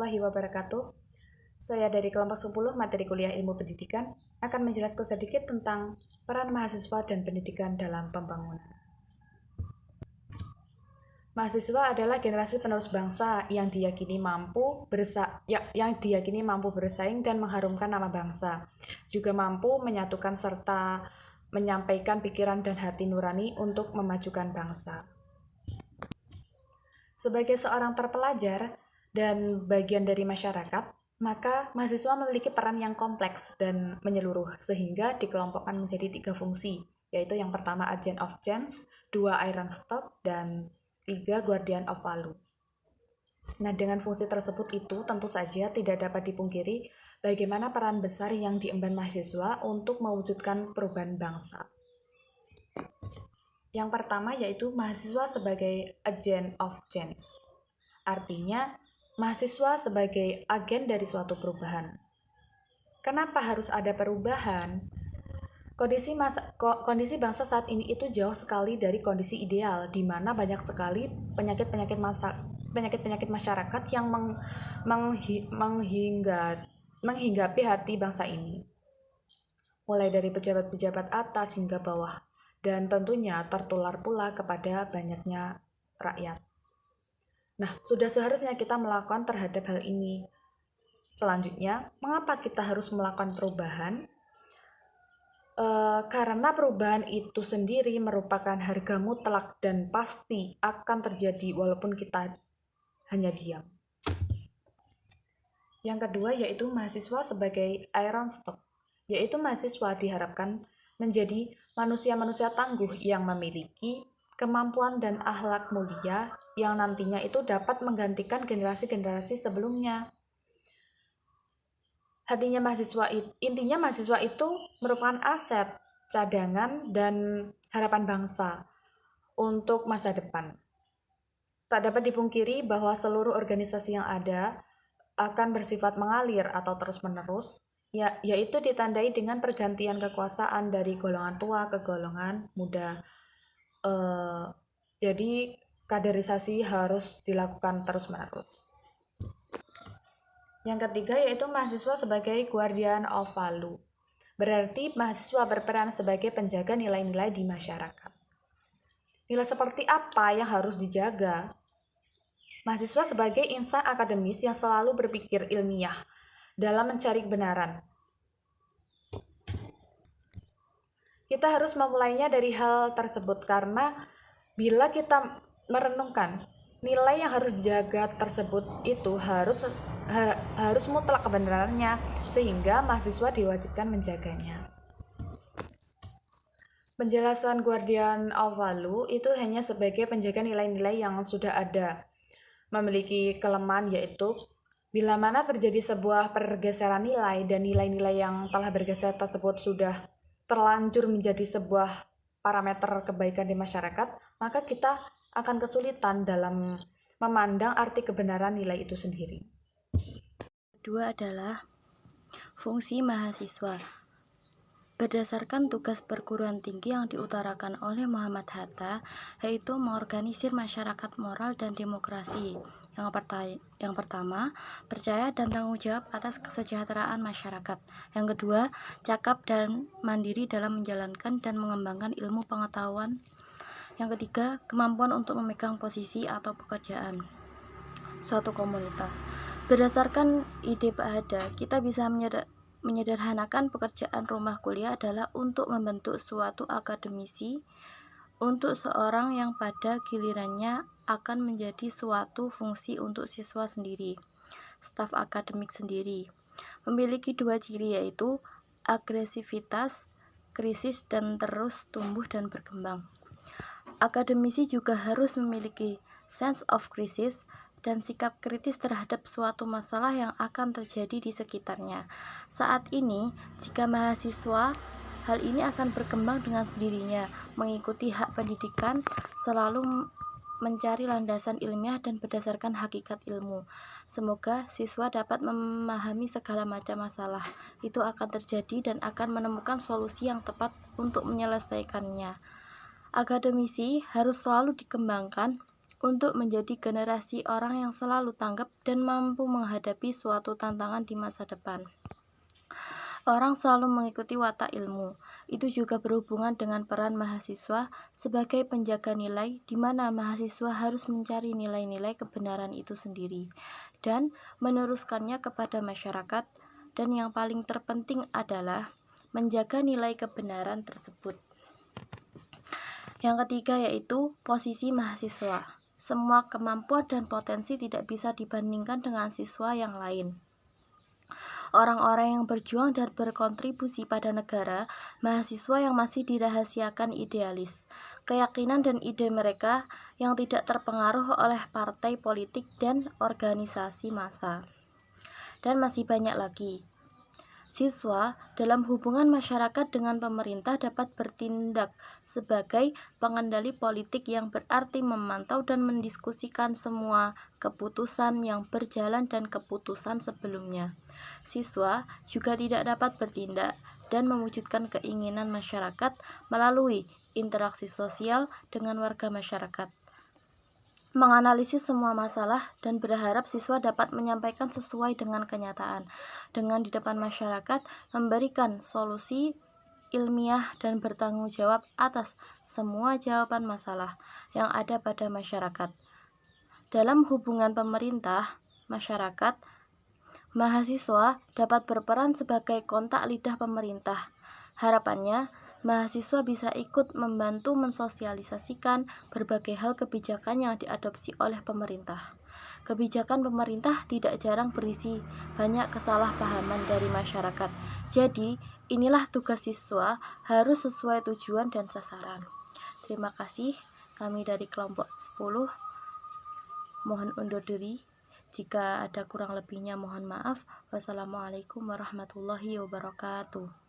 warahmatullahi wabarakatuh. Saya dari kelompok 10 materi kuliah ilmu pendidikan akan menjelaskan sedikit tentang peran mahasiswa dan pendidikan dalam pembangunan. Mahasiswa adalah generasi penerus bangsa yang diyakini mampu bersaing dan mengharumkan nama bangsa. Juga mampu menyatukan serta menyampaikan pikiran dan hati nurani untuk memajukan bangsa. Sebagai seorang terpelajar dan bagian dari masyarakat, maka mahasiswa memiliki peran yang kompleks dan menyeluruh sehingga dikelompokkan menjadi 3 fungsi, yaitu yang pertama agent of change, 2 iron stock, dan 3 guardian of value. Nah, dengan fungsi tersebut itu tentu saja tidak dapat dipungkiri bagaimana peran besar yang diemban mahasiswa untuk mewujudkan perubahan bangsa. Yang pertama yaitu mahasiswa sebagai agent of change. Artinya, mahasiswa sebagai agen dari suatu perubahan. Kenapa harus ada perubahan? Kondisi bangsa saat ini itu jauh sekali dari kondisi ideal, di mana banyak sekali penyakit-penyakit masyarakat yang menghinggapi hati bangsa ini. Mulai dari pejabat-pejabat atas hingga bawah. Dan tentunya tertular pula kepada banyaknya rakyat. Nah, sudah seharusnya kita melakukan terhadap hal ini. Selanjutnya, mengapa kita harus melakukan perubahan? Karena perubahan itu sendiri merupakan harga mutlak dan pasti akan terjadi walaupun kita hanya diam. Yang kedua yaitu mahasiswa sebagai iron stock, yaitu mahasiswa diharapkan menjadi manusia-manusia tangguh yang memiliki kemampuan dan akhlak mulia yang nantinya itu dapat menggantikan generasi-generasi sebelumnya. Intinya mahasiswa itu merupakan aset, cadangan, dan harapan bangsa untuk masa depan. Tak dapat dipungkiri bahwa seluruh organisasi yang ada akan bersifat mengalir atau terus-menerus, yaitu ditandai dengan pergantian kekuasaan dari golongan tua ke golongan muda. Jadi kaderisasi harus dilakukan terus-menerus. Yang ketiga yaitu mahasiswa sebagai guardian of value. Berarti mahasiswa berperan sebagai penjaga nilai-nilai di masyarakat. Nilai seperti apa yang harus dijaga? Mahasiswa sebagai insan akademis yang selalu berpikir ilmiah dalam mencari kebenaran. Kita harus memulainya dari hal tersebut karena bila kita merenungkan nilai yang harus dijaga tersebut itu harus mutlak kebenarannya sehingga mahasiswa diwajibkan menjaganya. Penjelasan guardian of value itu hanya sebagai penjaga nilai-nilai yang sudah ada. Memiliki kelemahan yaitu bila mana terjadi sebuah pergeseran nilai dan nilai-nilai yang telah bergeser tersebut sudah terlanjur menjadi sebuah parameter kebaikan di masyarakat, maka kita akan kesulitan dalam memandang arti kebenaran nilai itu sendiri. Kedua adalah fungsi mahasiswa. Berdasarkan tugas perguruan tinggi yang diutarakan oleh Muhammad Hatta, yaitu mengorganisir masyarakat moral dan demokrasi. Yang pertama, percaya dan tanggung jawab atas kesejahteraan masyarakat. Yang kedua, cakap dan mandiri dalam menjalankan dan mengembangkan ilmu pengetahuan. Yang ketiga, kemampuan untuk memegang posisi atau pekerjaan suatu komunitas. Berdasarkan ide Pak Hada, kita bisa menyederhanakan pekerjaan rumah kuliah adalah untuk membentuk suatu akademisi untuk seorang yang pada gilirannya akan menjadi suatu fungsi untuk siswa sendiri, staf akademik sendiri. Memiliki 2 ciri yaitu agresivitas, krisis, dan terus tumbuh dan berkembang. Akademisi juga harus memiliki sense of crisis dan sikap kritis terhadap suatu masalah yang akan terjadi di sekitarnya. Saat ini, jika mahasiswa, hal ini akan berkembang dengan sendirinya, mengikuti hak pendidikan, selalu mencari landasan ilmiah dan berdasarkan hakikat ilmu. Semoga siswa dapat memahami segala macam masalah. Itu akan terjadi dan akan menemukan solusi yang tepat untuk menyelesaikannya. Akademisi harus selalu dikembangkan untuk menjadi generasi orang yang selalu tanggap dan mampu menghadapi suatu tantangan di masa depan. Orang selalu mengikuti watak ilmu. Itu juga berhubungan dengan peran mahasiswa sebagai penjaga nilai, di mana mahasiswa harus mencari nilai-nilai kebenaran itu sendiri dan meneruskannya kepada masyarakat. Dan yang paling terpenting adalah menjaga nilai kebenaran tersebut. Yang ketiga yaitu posisi mahasiswa. Semua kemampuan dan potensi tidak bisa dibandingkan dengan siswa yang lain. Orang-orang yang berjuang dan berkontribusi pada negara, mahasiswa yang masih dirahasiakan idealis, keyakinan dan ide mereka yang tidak terpengaruh oleh partai politik dan organisasi massa. Dan masih banyak lagi. Siswa dalam hubungan masyarakat dengan pemerintah dapat bertindak sebagai pengendali politik yang berarti memantau dan mendiskusikan semua keputusan yang berjalan dan keputusan sebelumnya. Siswa juga tidak dapat bertindak dan mewujudkan keinginan masyarakat melalui interaksi sosial dengan warga masyarakat, menganalisis semua masalah dan berharap siswa dapat menyampaikan sesuai dengan kenyataan dengan di depan masyarakat, memberikan solusi ilmiah dan bertanggung jawab atas semua jawaban masalah yang ada pada masyarakat. Dalam hubungan pemerintah, masyarakat, mahasiswa dapat berperan sebagai kontak lidah pemerintah. Harapannya, mahasiswa bisa ikut membantu mensosialisasikan berbagai hal kebijakan yang diadopsi oleh pemerintah. Kebijakan pemerintah tidak jarang berisi banyak kesalahpahaman dari masyarakat. Jadi, inilah tugas siswa harus sesuai tujuan dan sasaran. Terima kasih. Kami dari kelompok 10 mohon undur diri. Jika ada kurang lebihnya mohon maaf. Wassalamualaikum warahmatullahi wabarakatuh.